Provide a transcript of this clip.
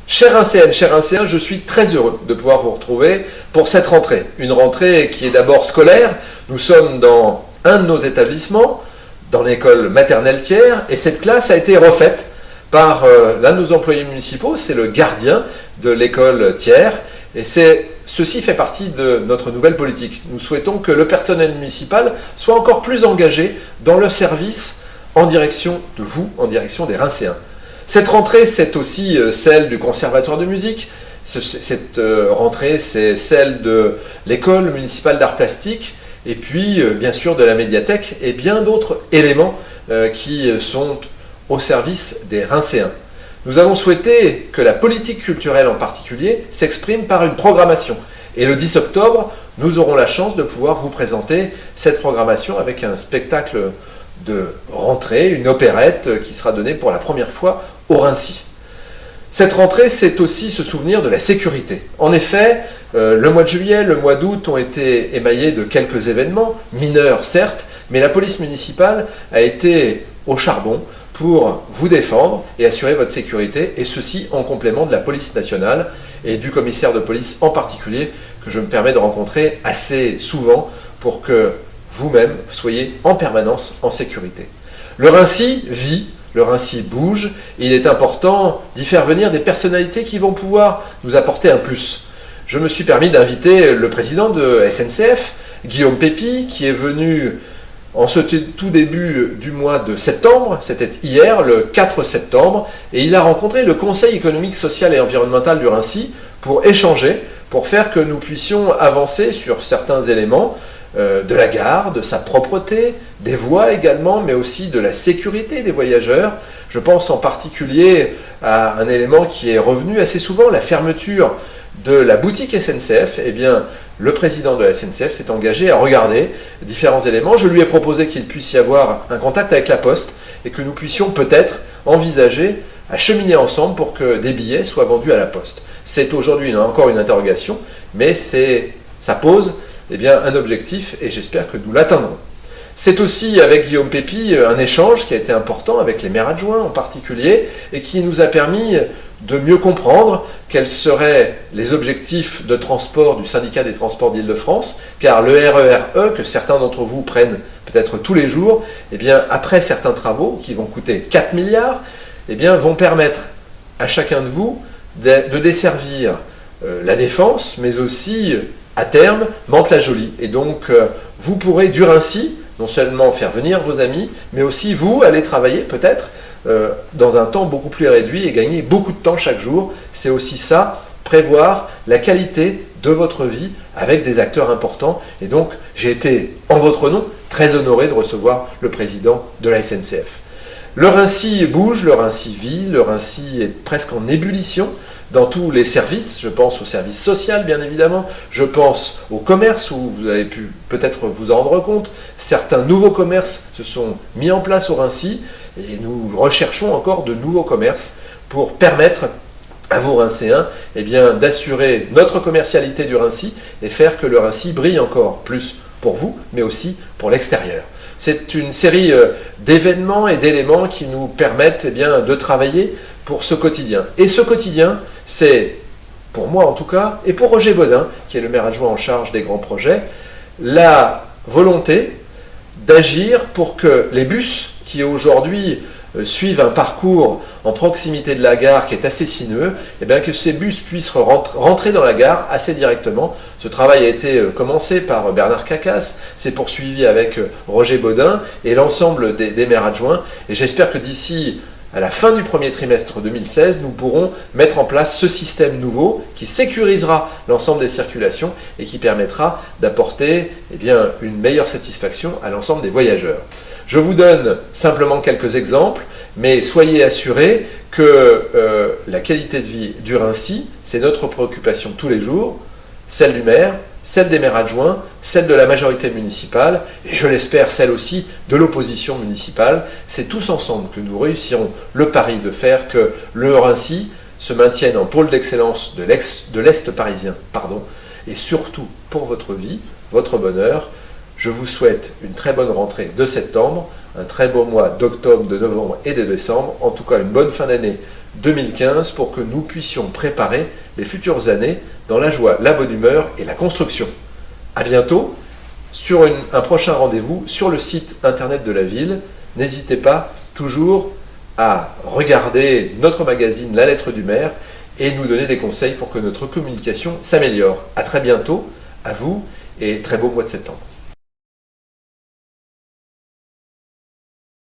Chers Rincéennes, chers Rincéens, je suis très heureux de pouvoir vous retrouver pour cette rentrée. Une rentrée qui est d'abord scolaire. Nous sommes dans un de nos établissements, dans l'école maternelle Thiers, et cette classe a été refaite par l'un de nos employés municipaux, c'est le gardien de l'école Thiers, et ceci fait partie de notre nouvelle politique. Nous souhaitons que le personnel municipal soit encore plus engagé dans le service en direction de vous, en direction des Rincéens. Cette rentrée, c'est aussi celle du Conservatoire de musique. Cette rentrée, c'est celle de l'école municipale d'art plastique, et puis, bien sûr, de la médiathèque, et bien d'autres éléments qui sont au service des Rincéens. Nous avons souhaité que la politique culturelle en particulier s'exprime par une programmation. Et le 10 octobre, nous aurons la chance de pouvoir vous présenter cette programmation avec un spectacle de rentrée, une opérette qui sera donnée pour la première fois au Rincy. Cette rentrée, c'est aussi se souvenir de la sécurité. En effet, le mois de juillet, le mois d'août ont été émaillés de quelques événements, mineurs certes, mais la police municipale a été au charbon pour vous défendre et assurer votre sécurité, et ceci en complément de la police nationale et du commissaire de police en particulier, que je me permets de rencontrer assez souvent pour que vous-même soyez en permanence en sécurité. Le Rincy vit, le Rincy bouge, et il est important d'y faire venir des personnalités qui vont pouvoir nous apporter un plus. Je me suis permis d'inviter le président de SNCF, Guillaume Pépi, qui est venu en ce tout début du mois de septembre, c'était hier, le 4 septembre, et il a rencontré le Conseil économique, social et environnemental du Rincy pour échanger, pour faire que nous puissions avancer sur certains éléments de la gare, de sa propreté, des voies également, mais aussi de la sécurité des voyageurs. Je pense en particulier à un élément qui est revenu assez souvent, la fermeture de la boutique SNCF. Eh bien, le président de la SNCF s'est engagé à regarder différents éléments. Je lui ai proposé qu'il puisse y avoir un contact avec la Poste et que nous puissions peut-être envisager à cheminer ensemble pour que des billets soient vendus à la Poste. C'est aujourd'hui encore une interrogation, mais ça pose un objectif et j'espère que nous l'atteindrons. C'est aussi avec Guillaume Pépi un échange qui a été important avec les maires adjoints en particulier et qui nous a permis de mieux comprendre quels seraient les objectifs de transport du syndicat des transports d'Île-de-France, car le RER-E, que certains d'entre vous prennent peut-être tous les jours, après certains travaux qui vont coûter 4 milliards, vont permettre à chacun de vous de desservir la Défense, mais aussi à terme Mantes-la-Jolie. Et donc vous pourrez du Rincy non seulement faire venir vos amis, mais aussi vous aller travailler peut-être dans un temps beaucoup plus réduit et gagner beaucoup de temps chaque jour. C'est aussi ça, prévoir la qualité de votre vie avec des acteurs importants. Et donc j'ai été en votre nom très honoré de recevoir le président de la SNCF. Le Rincy bouge, le Rincy vit, le Rincy est presque en ébullition dans tous les services. Je pense au service social, bien évidemment. Je pense au commerce, où vous avez pu peut-être vous en rendre compte. Certains nouveaux commerces se sont mis en place au Rincy et nous recherchons encore de nouveaux commerces pour permettre à vous Rincéens d'assurer notre commercialité du Rincy et faire que le Rincy brille encore plus pour vous, mais aussi pour l'extérieur. C'est une série d'événements et d'éléments qui nous permettent de travailler pour ce quotidien. Et ce quotidien, c'est, pour moi en tout cas, et pour Roger Baudin, qui est le maire adjoint en charge des grands projets, la volonté d'agir pour que les bus qui aujourd'hui suivent un parcours en proximité de la gare qui est assez sinueux, que ces bus puissent rentrer dans la gare assez directement. Ce travail a été commencé par Bernard Cacas, s'est poursuivi avec Roger Baudin et l'ensemble des maires adjoints. Et j'espère que d'ici à la fin du premier trimestre 2016, nous pourrons mettre en place ce système nouveau qui sécurisera l'ensemble des circulations et qui permettra d'apporter une meilleure satisfaction à l'ensemble des voyageurs. Je vous donne simplement quelques exemples, mais soyez assurés que la qualité de vie du Rincy, c'est notre préoccupation tous les jours, celle du maire, celle des maires adjoints, celle de la majorité municipale, et je l'espère celle aussi de l'opposition municipale. C'est tous ensemble que nous réussirons le pari de faire que le Rincy se maintienne en pôle d'excellence de l'Est parisien, et surtout pour votre vie, votre bonheur. Je vous souhaite une très bonne rentrée de septembre, un très beau mois d'octobre, de novembre et de décembre, en tout cas une bonne fin d'année 2015 pour que nous puissions préparer les futures années dans la joie, la bonne humeur et la construction. À bientôt sur un prochain rendez-vous sur le site internet de la ville. N'hésitez pas toujours à regarder notre magazine La Lettre du Maire et nous donner des conseils pour que notre communication s'améliore. À très bientôt, à vous, et très beau mois de septembre.